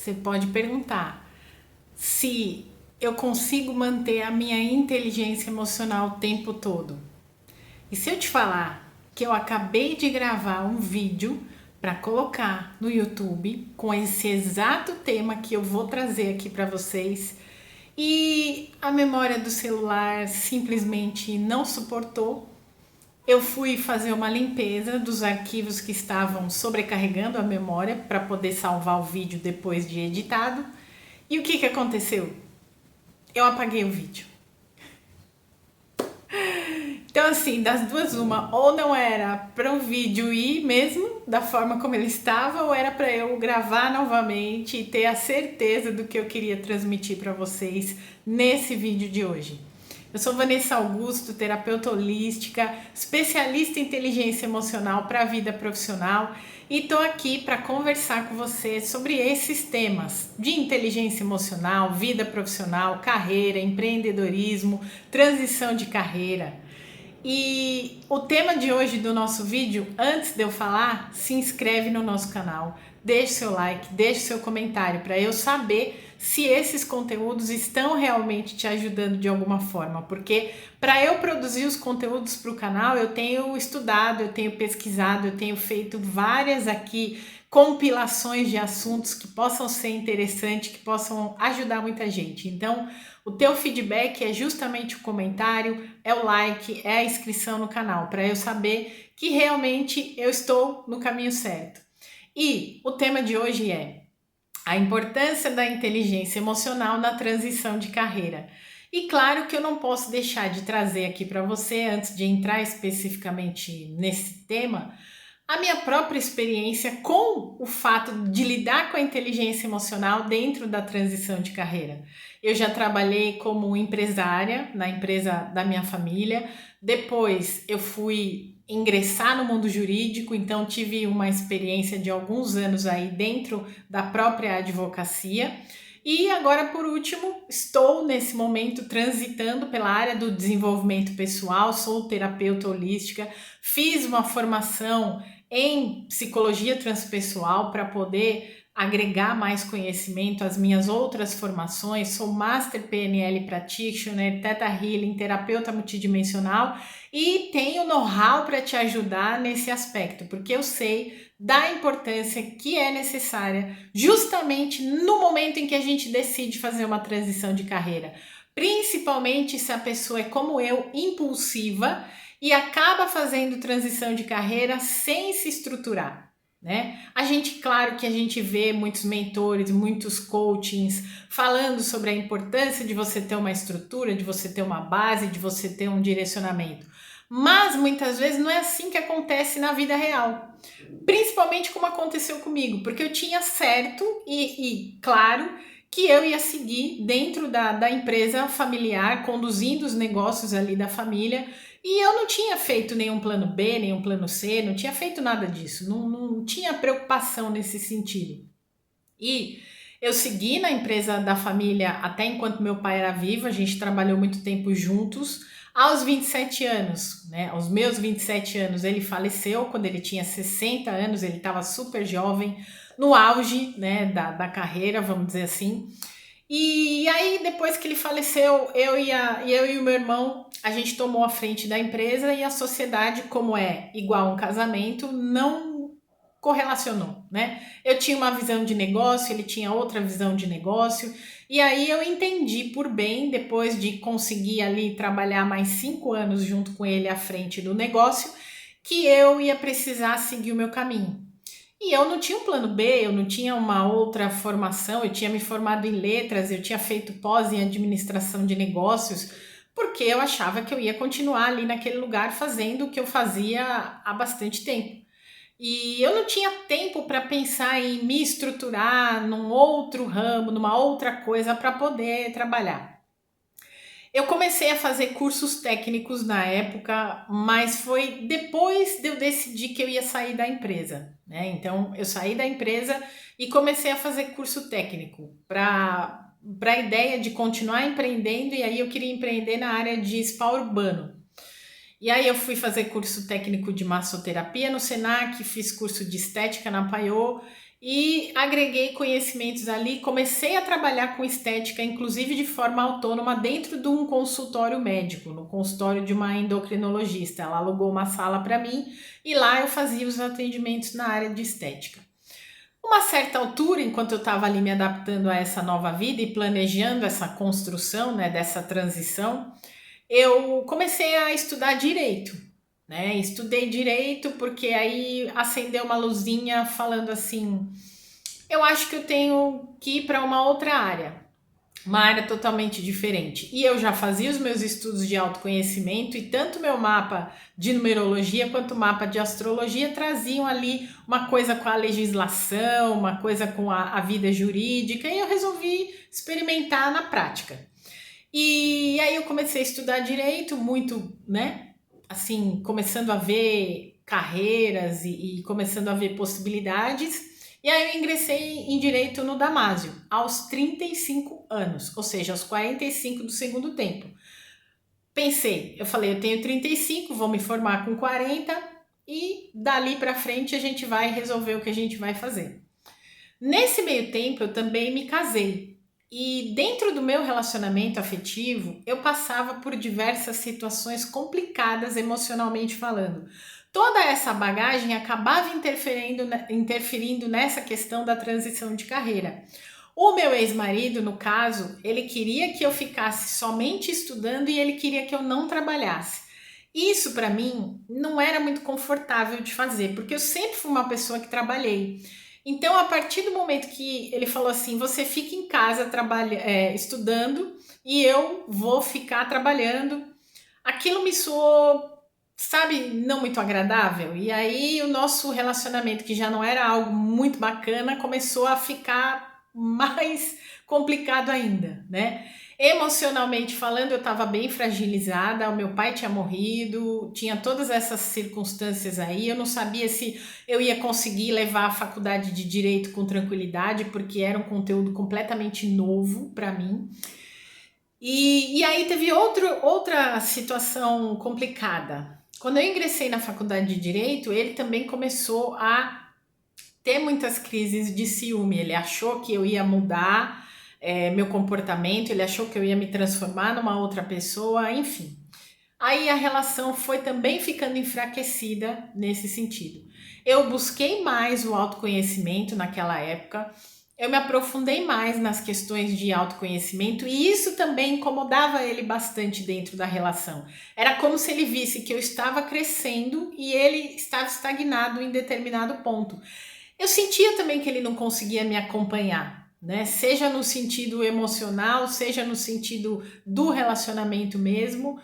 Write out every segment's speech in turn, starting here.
você pode perguntar se eu consigo manter a minha inteligência emocional o tempo todo. E se eu te falar que eu acabei de gravar um vídeo para colocar no YouTube com esse exato tema que eu vou trazer aqui para vocês e a memória do celular simplesmente não suportou, eu fui fazer uma limpeza dos arquivos que estavam sobrecarregando a memória para poder salvar o vídeo depois de editado. E o que aconteceu? Eu apaguei o vídeo. Então, assim, das duas, uma, ou não era para o vídeo ir mesmo da forma como ele estava, ou era para eu gravar novamente e ter a certeza do que eu queria transmitir para vocês nesse vídeo de hoje. Eu sou Vanessa Augusto, terapeuta holística, especialista em inteligência emocional para a vida profissional e estou aqui para conversar com você sobre esses temas de inteligência emocional, vida profissional, carreira, empreendedorismo, transição de carreira. E o tema de hoje do nosso vídeo, antes de eu falar, se inscreve no nosso canal, deixe seu like, deixe seu comentário para eu saber se esses conteúdos estão realmente te ajudando de alguma forma, porque para eu produzir os conteúdos para o canal eu tenho estudado, eu tenho pesquisado, eu tenho feito várias aqui compilações de assuntos que possam ser interessantes, que possam ajudar muita gente. Então, o teu feedback é justamente o comentário, é o like, é a inscrição no canal, para eu saber que realmente eu estou no caminho certo. E o tema de hoje é a importância da inteligência emocional na transição de carreira. E claro que eu não posso deixar de trazer aqui para você, antes de entrar especificamente nesse tema, a minha própria experiência com o fato de lidar com a inteligência emocional dentro da transição de carreira. Eu já trabalhei como empresária na empresa da minha família, depois eu fui ingressar no mundo jurídico, então tive uma experiência de alguns anos aí dentro da própria advocacia. E agora, por último, estou nesse momento transitando pela área do desenvolvimento pessoal, sou terapeuta holística, fiz uma formação em psicologia transpessoal para poder agregar mais conhecimento às minhas outras formações. Sou Master PNL Practitioner, Theta Healing, terapeuta multidimensional e tenho know-how para te ajudar nesse aspecto, porque eu sei da importância que é necessária justamente no momento em que a gente decide fazer uma transição de carreira, principalmente se a pessoa é como eu, impulsiva e acaba fazendo transição de carreira sem se estruturar, né? Claro que a gente vê muitos mentores, muitos coachings falando sobre a importância de você ter uma estrutura, de você ter uma base, de você ter um direcionamento. Mas muitas vezes não é assim que acontece na vida real. Principalmente como aconteceu comigo, porque eu tinha certo e claro que eu ia seguir dentro da empresa familiar, conduzindo os negócios ali da família, e eu não tinha feito nenhum plano B, nenhum plano C, não tinha feito nada disso, não tinha preocupação nesse sentido. E eu segui na empresa da família até enquanto meu pai era vivo, a gente trabalhou muito tempo juntos. Aos 27 anos, né? Aos meus 27 anos, ele faleceu. Quando ele tinha 60 anos, ele estava super jovem, no auge, né, da carreira, vamos dizer assim. E aí, depois que ele faleceu, eu e o meu irmão, a gente tomou a frente da empresa e a sociedade, como é igual a um casamento, não correlacionou, né? Eu tinha uma visão de negócio, ele tinha outra visão de negócio, e aí eu entendi por bem, depois de conseguir ali trabalhar mais 5 anos junto com ele à frente do negócio, que eu ia precisar seguir o meu caminho. E eu não tinha um plano B, eu não tinha uma outra formação, eu tinha me formado em letras, eu tinha feito pós em administração de negócios, porque eu achava que eu ia continuar ali naquele lugar fazendo o que eu fazia há bastante tempo. E eu não tinha tempo para pensar em me estruturar num outro ramo, numa outra coisa para poder trabalhar. Eu comecei a fazer cursos técnicos na época, mas foi depois de eu decidir que eu ia sair da empresa, né? Então, eu saí da empresa e comecei a fazer curso técnico para a ideia de continuar empreendendo, e aí eu queria empreender na área de spa urbano. E aí eu fui fazer curso técnico de massoterapia no Senac, fiz curso de estética na Paiô e agreguei conhecimentos ali, comecei a trabalhar com estética, inclusive de forma autônoma, dentro de um consultório médico, no consultório de uma endocrinologista. Ela alugou uma sala para mim e lá eu fazia os atendimentos na área de estética. Uma certa altura, enquanto eu estava ali me adaptando a essa nova vida e planejando essa construção, né, dessa transição, eu comecei a estudar direito, né? Estudei direito porque aí acendeu uma luzinha falando assim: eu acho que eu tenho que ir para uma área totalmente diferente. E eu já fazia os meus estudos de autoconhecimento e tanto meu mapa de numerologia quanto o mapa de astrologia traziam ali uma coisa com a legislação, uma coisa com a vida jurídica, e eu resolvi experimentar na prática. E aí eu comecei a estudar direito, muito, né? Assim, começando a ver carreiras e começando a ver possibilidades. E aí eu ingressei em direito no Damásio, aos 35 anos, ou seja, aos 45 do segundo tempo. Pensei, eu falei, eu tenho 35, vou me formar com 40 e dali para frente a gente vai resolver o que a gente vai fazer. Nesse meio tempo eu também me casei. E dentro do meu relacionamento afetivo, eu passava por diversas situações complicadas emocionalmente falando. Toda essa bagagem acabava interferindo nessa questão da transição de carreira. O meu ex-marido, no caso, ele queria que eu ficasse somente estudando e ele queria que eu não trabalhasse. Isso para mim não era muito confortável de fazer, porque eu sempre fui uma pessoa que trabalhei. Então, a partir do momento que ele falou assim, você fica em casa estudando e eu vou ficar trabalhando, aquilo me soou, sabe, não muito agradável. E aí o nosso relacionamento, que já não era algo muito bacana, começou a ficar mais complicado ainda, né? Emocionalmente falando, eu estava bem fragilizada. O meu pai tinha morrido, tinha todas essas circunstâncias aí. Eu não sabia se eu ia conseguir levar a faculdade de direito com tranquilidade, porque era um conteúdo completamente novo para mim. E aí teve outra situação complicada. Quando eu ingressei na faculdade de direito, ele também começou a ter muitas crises de ciúme. Ele achou que eu ia mudar meu comportamento, ele achou que eu ia me transformar numa outra pessoa, enfim. Aí a relação foi também ficando enfraquecida nesse sentido. Eu busquei mais o autoconhecimento naquela época, eu me aprofundei mais nas questões de autoconhecimento e isso também incomodava ele bastante dentro da relação. Era como se ele visse que eu estava crescendo e ele estava estagnado em determinado ponto. Eu sentia também que ele não conseguia me acompanhar, né? Seja no sentido emocional, seja no sentido do relacionamento mesmo,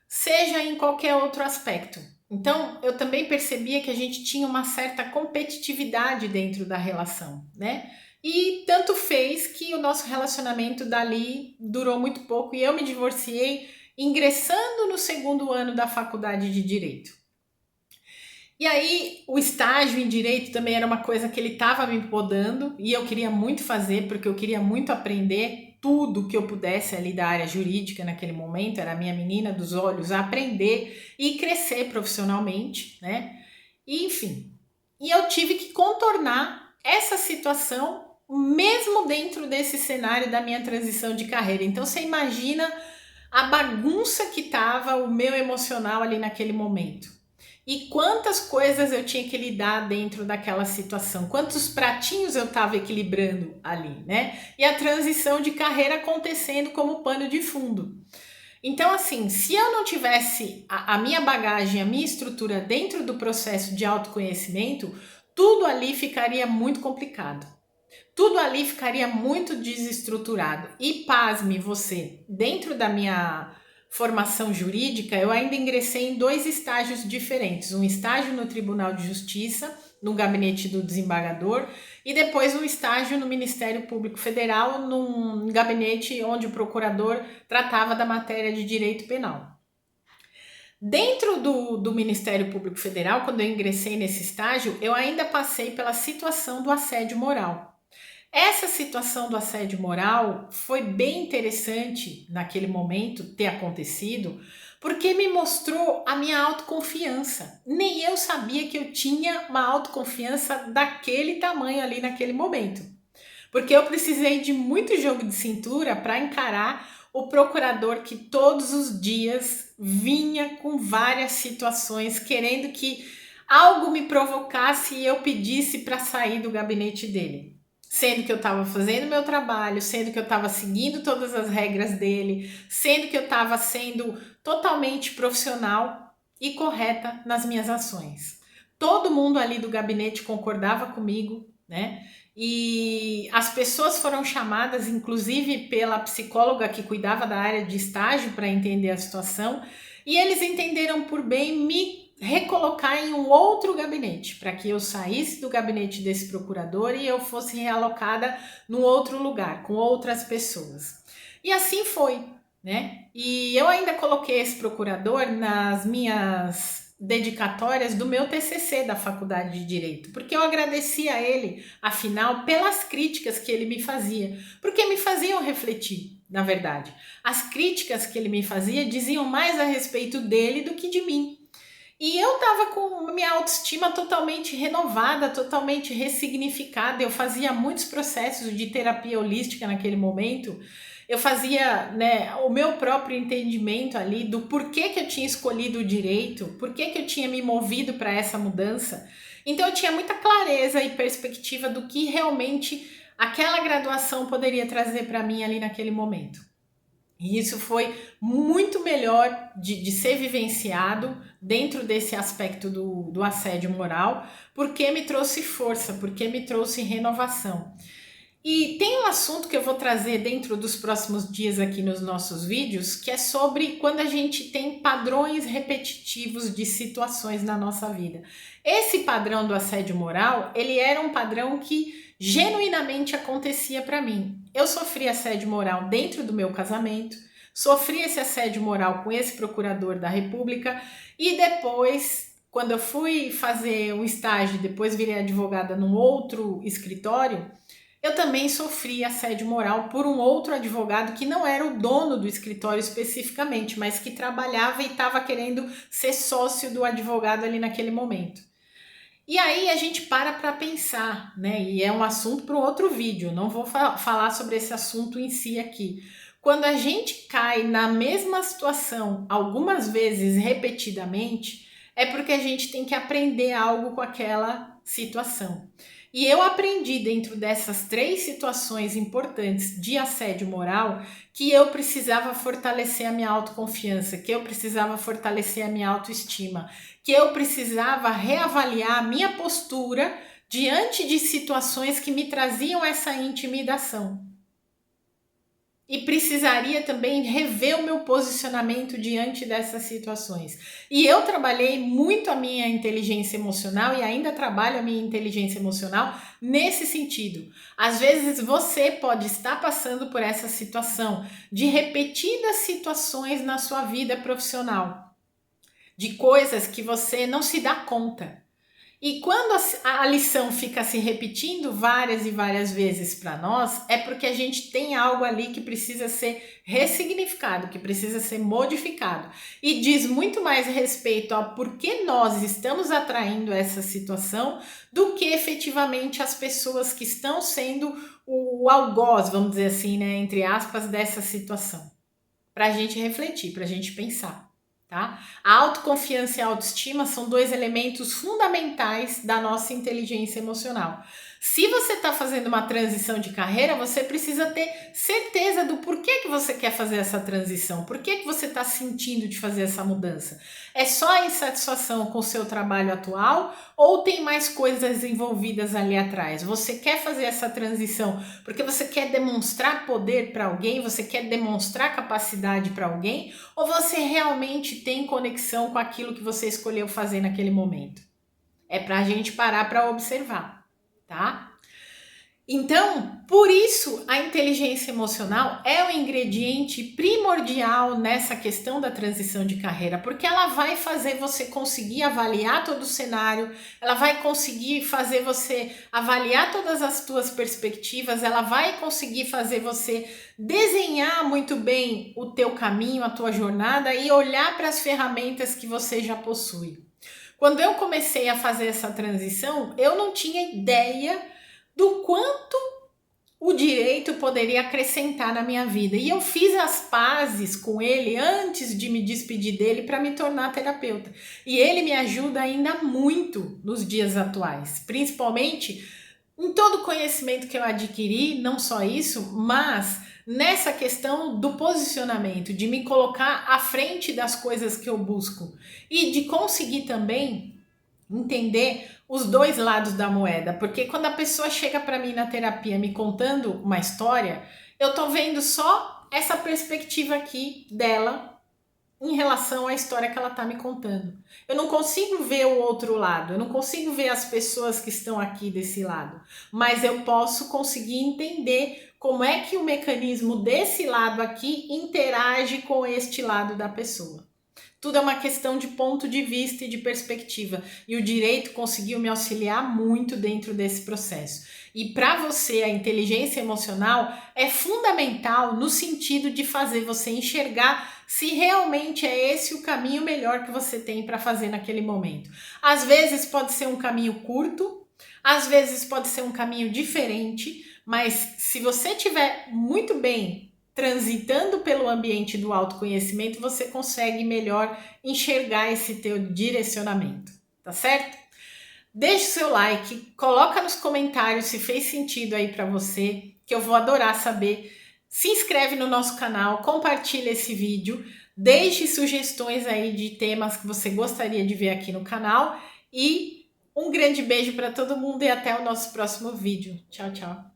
seja em qualquer outro aspecto. Então, eu também percebia que a gente tinha uma certa competitividade dentro da relação, né? E tanto fez que o nosso relacionamento dali durou muito pouco e eu me divorciei ingressando no segundo ano da faculdade de direito. E aí, o estágio em direito também era uma coisa que ele estava me podando e eu queria muito fazer, porque eu queria muito aprender tudo que eu pudesse ali da área jurídica naquele momento, era a minha menina dos olhos, a aprender e crescer profissionalmente, né? E, enfim, e eu tive que contornar essa situação mesmo dentro desse cenário da minha transição de carreira. Então, você imagina a bagunça que estava o meu emocional ali naquele momento. E quantas coisas eu tinha que lidar dentro daquela situação, quantos pratinhos eu estava equilibrando ali, né? E a transição de carreira acontecendo como pano de fundo. Então, assim, se eu não tivesse a minha bagagem, a minha estrutura dentro do processo de autoconhecimento, tudo ali ficaria muito complicado. Tudo ali ficaria muito desestruturado. E pasme você, dentro da minha formação jurídica, eu ainda ingressei em 2 estágios diferentes. Um estágio no Tribunal de Justiça, no gabinete do desembargador, e depois um estágio no Ministério Público Federal, num gabinete onde o procurador tratava da matéria de direito penal. Dentro do Ministério Público Federal, quando eu ingressei nesse estágio, eu ainda passei pela situação do assédio moral. Essa situação do assédio moral foi bem interessante naquele momento ter acontecido, porque me mostrou a minha autoconfiança. Nem eu sabia que eu tinha uma autoconfiança daquele tamanho ali naquele momento. Porque eu precisei de muito jogo de cintura para encarar o procurador que todos os dias vinha com várias situações, querendo que algo me provocasse e eu pedisse para sair do gabinete dele. Sendo que eu estava fazendo meu trabalho, sendo que eu estava seguindo todas as regras dele, sendo que eu estava sendo totalmente profissional e correta nas minhas ações. Todo mundo ali do gabinete concordava comigo, né? E as pessoas foram chamadas, inclusive pela psicóloga que cuidava da área de estágio, para entender a situação, e eles entenderam por bem me recolocar em um outro gabinete, para que eu saísse do gabinete desse procurador e eu fosse realocada num outro lugar, com outras pessoas. E assim foi, né? E eu ainda coloquei esse procurador nas minhas dedicatórias do meu TCC da Faculdade de Direito, porque eu agradeci a ele, afinal, pelas críticas que ele me fazia, porque me faziam refletir, na verdade. As críticas que ele me fazia diziam mais a respeito dele do que de mim. E eu tava com minha autoestima totalmente renovada, totalmente ressignificada. Eu fazia muitos processos de terapia holística naquele momento. Eu fazia, né, o meu próprio entendimento ali do porquê que eu tinha escolhido o direito, porquê que eu tinha me movido para essa mudança. Então eu tinha muita clareza e perspectiva do que realmente aquela graduação poderia trazer para mim ali naquele momento. E isso foi muito melhor de ser vivenciado dentro desse aspecto do assédio moral, porque me trouxe força, porque me trouxe renovação. E tem um assunto que eu vou trazer dentro dos próximos dias aqui nos nossos vídeos, que é sobre quando a gente tem padrões repetitivos de situações na nossa vida. Esse padrão do assédio moral, ele era um padrão que genuinamente acontecia para mim. Eu sofri assédio moral dentro do meu casamento, sofri esse assédio moral com esse procurador da República e depois, quando eu fui fazer um estágio, depois virei advogada num outro escritório, eu também sofri assédio moral por um outro advogado que não era o dono do escritório especificamente, mas que trabalhava e estava querendo ser sócio do advogado ali naquele momento. E aí a gente para pensar, né? E é um assunto para um outro vídeo, não vou falar sobre esse assunto em si aqui. Quando a gente cai na mesma situação algumas vezes repetidamente, é porque a gente tem que aprender algo com aquela situação. E eu aprendi dentro dessas 3 situações importantes de assédio moral que eu precisava fortalecer a minha autoconfiança, que eu precisava fortalecer a minha autoestima, que eu precisava reavaliar a minha postura diante de situações que me traziam essa intimidação. E precisaria também rever o meu posicionamento diante dessas situações. E eu trabalhei muito a minha inteligência emocional e ainda trabalho a minha inteligência emocional nesse sentido. Às vezes você pode estar passando por essa situação de repetidas situações na sua vida profissional, de coisas que você não se dá conta. E quando a lição fica se repetindo várias e várias vezes para nós, é porque a gente tem algo ali que precisa ser ressignificado, que precisa ser modificado. E diz muito mais respeito ao porquê nós estamos atraindo essa situação do que efetivamente as pessoas que estão sendo o algoz, vamos dizer assim, né, entre aspas, dessa situação. Para a gente refletir, para a gente pensar. Tá? A autoconfiança e a autoestima são 2 elementos fundamentais da nossa inteligência emocional. Se você está fazendo uma transição de carreira, você precisa ter certeza do porquê que você quer fazer essa transição, por que você está sentindo de fazer essa mudança. É só a insatisfação com o seu trabalho atual ou tem mais coisas envolvidas ali atrás? Você quer fazer essa transição porque você quer demonstrar poder para alguém, você quer demonstrar capacidade para alguém, ou você realmente tem conexão com aquilo que você escolheu fazer naquele momento? É para a gente parar para observar, tá? Então, por isso, a inteligência emocional é o ingrediente primordial nessa questão da transição de carreira, porque ela vai fazer você conseguir avaliar todo o cenário, ela vai conseguir fazer você avaliar todas as tuas perspectivas, ela vai conseguir fazer você desenhar muito bem o teu caminho, a tua jornada e olhar para as ferramentas que você já possui. Quando eu comecei a fazer essa transição, eu não tinha ideia do quanto o direito poderia acrescentar na minha vida. E eu fiz as pazes com ele antes de me despedir dele para me tornar terapeuta. E ele me ajuda ainda muito nos dias atuais, principalmente em todo o conhecimento que eu adquiri, não só isso, mas nessa questão do posicionamento, de me colocar à frente das coisas que eu busco e de conseguir também entender os dois lados da moeda, porque quando a pessoa chega para mim na terapia me contando uma história, eu tô vendo só essa perspectiva aqui dela em relação à história que ela tá me contando. Eu não consigo ver o outro lado, eu não consigo ver as pessoas que estão aqui desse lado, mas eu posso conseguir entender como é que o mecanismo desse lado aqui interage com este lado da pessoa. Tudo é uma questão de ponto de vista e de perspectiva. E o direito conseguiu me auxiliar muito dentro desse processo. E para você, a inteligência emocional é fundamental no sentido de fazer você enxergar se realmente é esse o caminho melhor que você tem para fazer naquele momento. Às vezes pode ser um caminho curto, às vezes pode ser um caminho diferente, mas se você estiver muito bem transitando pelo ambiente do autoconhecimento, você consegue melhor enxergar esse teu direcionamento, tá certo? Deixe o seu like, coloca nos comentários se fez sentido aí para você, que eu vou adorar saber. Se inscreve no nosso canal, compartilha esse vídeo, deixe sugestões aí de temas que você gostaria de ver aqui no canal e um grande beijo para todo mundo e até o nosso próximo vídeo. Tchau, tchau.